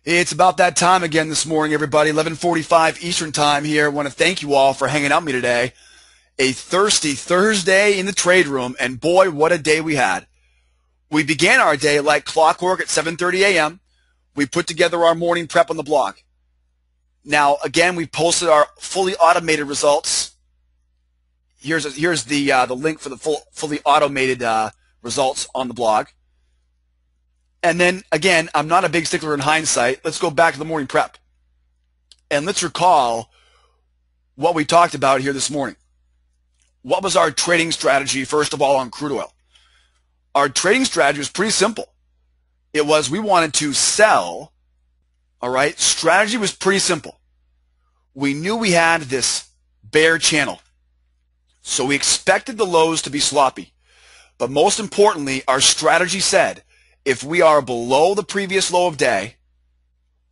It's about that time again this morning, everybody. 11:45 Eastern Time here. I want to thank you all for hanging out with me today. A thirsty Thursday in the trade room, and boy, what a day we had. We began our day like clockwork at 7:30 a.m. We put together our morning prep on the blog. Now, again, we posted our fully automated results. Here's the link for the fully automated results on the blog. And then, again, I'm not a big stickler in hindsight. Let's go back to the morning prep. And let's recall what we talked about here this morning. What was our trading strategy, first of all, on crude oil? Our trading strategy was pretty simple. It was we wanted to sell, all right? Strategy was pretty simple. We knew we had this bear channel. So we expected the lows to be sloppy. But most importantly, our strategy said, if we are below the previous low of day,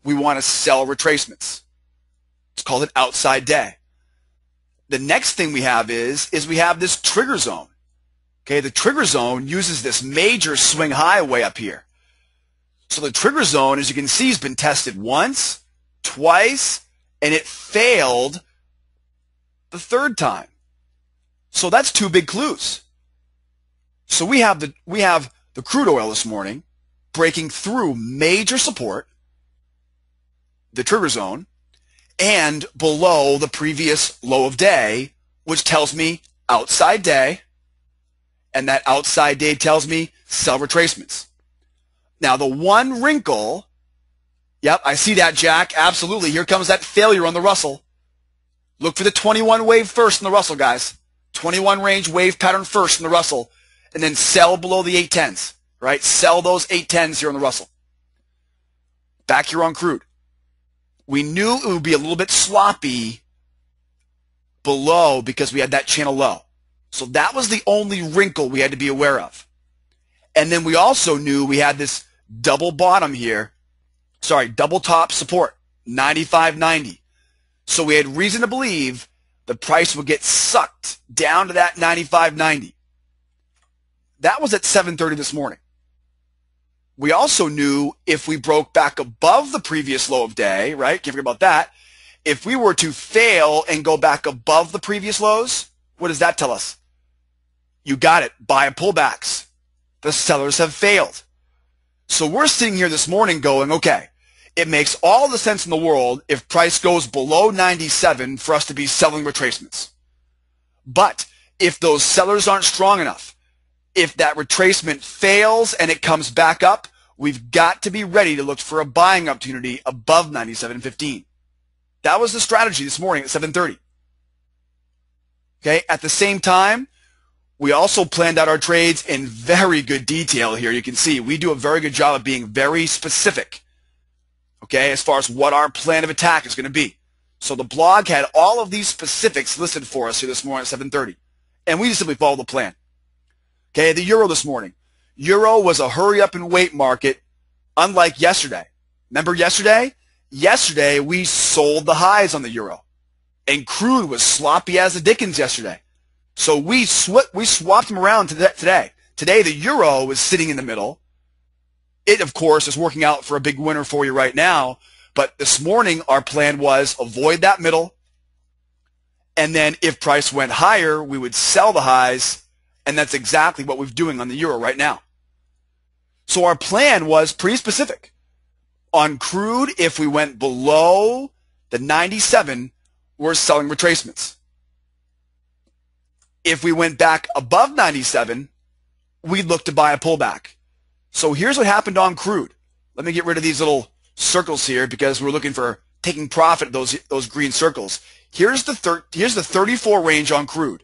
we want to sell retracements. It's called an outside day. The next thing we have is we have this trigger zone. Okay, the trigger zone uses this major swing high way up here. So the trigger zone, as you can see, has been tested once, twice, and it failed the third time. So that's two big clues. So we have the crude oil this morning breaking through major support, the trigger zone, and below the previous low of day, which tells me outside day, and that outside day tells me sell retracements. Now, the one wrinkle, yep, I see that, Jack, absolutely. Here comes that failure on the Russell. Look for the 21 wave first in the Russell, guys. 21 range wave pattern first in the Russell, and then sell below the 810s, right? Sell those 810s here on the Russell. Back here on crude. We knew it would be a little bit sloppy below because we had that channel low. So that was the only wrinkle we had to be aware of. And then we also knew we had this double bottom here, double top support, 95.90. So we had reason to believe the price would get sucked down to that 95.90. That was at 7:30 this morning. We also knew if we broke back above the previous low of day, right? Can't forget about that. If we were to fail and go back above the previous lows, what does that tell us? You got it. Buy pullbacks. The sellers have failed. So we're sitting here this morning going, okay, it makes all the sense in the world if price goes below 97 for us to be selling retracements. But if those sellers aren't strong enough, if that retracement fails and it comes back up, we've got to be ready to look for a buying opportunity above 97.15. That was the strategy this morning at 7:30. Okay, at the same time, we also planned out our trades in very good detail here. You can see we do a very good job of being very specific, okay, as far as what our plan of attack is going to be. So the blog had all of these specifics listed for us here this morning at 7:30, and we just simply followed the plan. Okay, the euro this morning. Euro was a hurry up and wait market, unlike yesterday. Remember yesterday? Yesterday, we sold the highs on the euro, and crude was sloppy as the dickens yesterday. So we swapped them around today. Today, the euro is sitting in the middle. It, of course, is working out for a big winner for you right now, but this morning, our plan was avoid that middle, and then if price went higher, we would sell the highs. And that's exactly what we're doing on the euro right now. So our plan was pretty specific. On crude, if we went below the 97, we're selling retracements. If we went back above 97, we'd look to buy a pullback. So here's what happened on crude. Let me get rid of these little circles here because we're looking for taking profit of those green circles. Here's the 34 range on crude.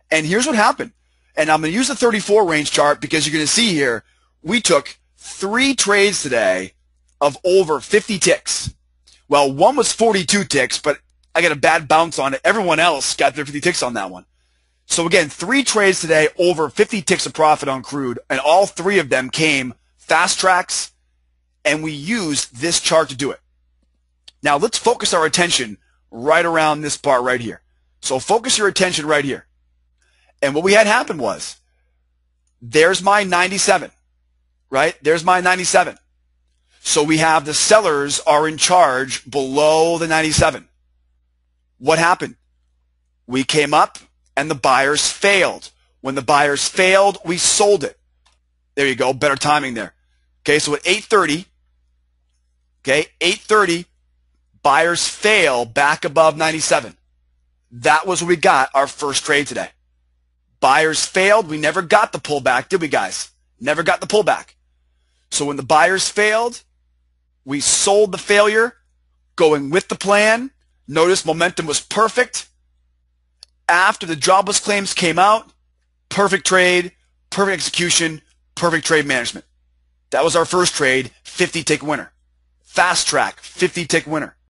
And here's what happened. And I'm going to use the 34 range chart because you're going to see here, we took 3 trades today of over 50 ticks. Well, one was 42 ticks, but I got a bad bounce on it. Everyone else got their 50 ticks on that one. So again, 3 trades today, over 50 ticks of profit on crude, and all 3 of them came fast tracks, and we used this chart to do it. Now let's focus our attention right around this part right here. So focus your attention right here. And what we had happen was, there's my 97, right? There's my 97. So we have the sellers are in charge below the 97. What happened? We came up and the buyers failed. When the buyers failed, we sold it. There you go. Better timing there. Okay, so at 8:30, okay, 8:30, buyers fail back above 97. That was where we got our first trade today. Buyers failed. We never got the pullback, did we, guys? Never got the pullback. So when the buyers failed, we sold the failure, going with the plan. Notice momentum was perfect. After the jobless claims came out, perfect trade, perfect execution, perfect trade management. That was our first trade, 50-tick winner. Fast track, 50-tick winner.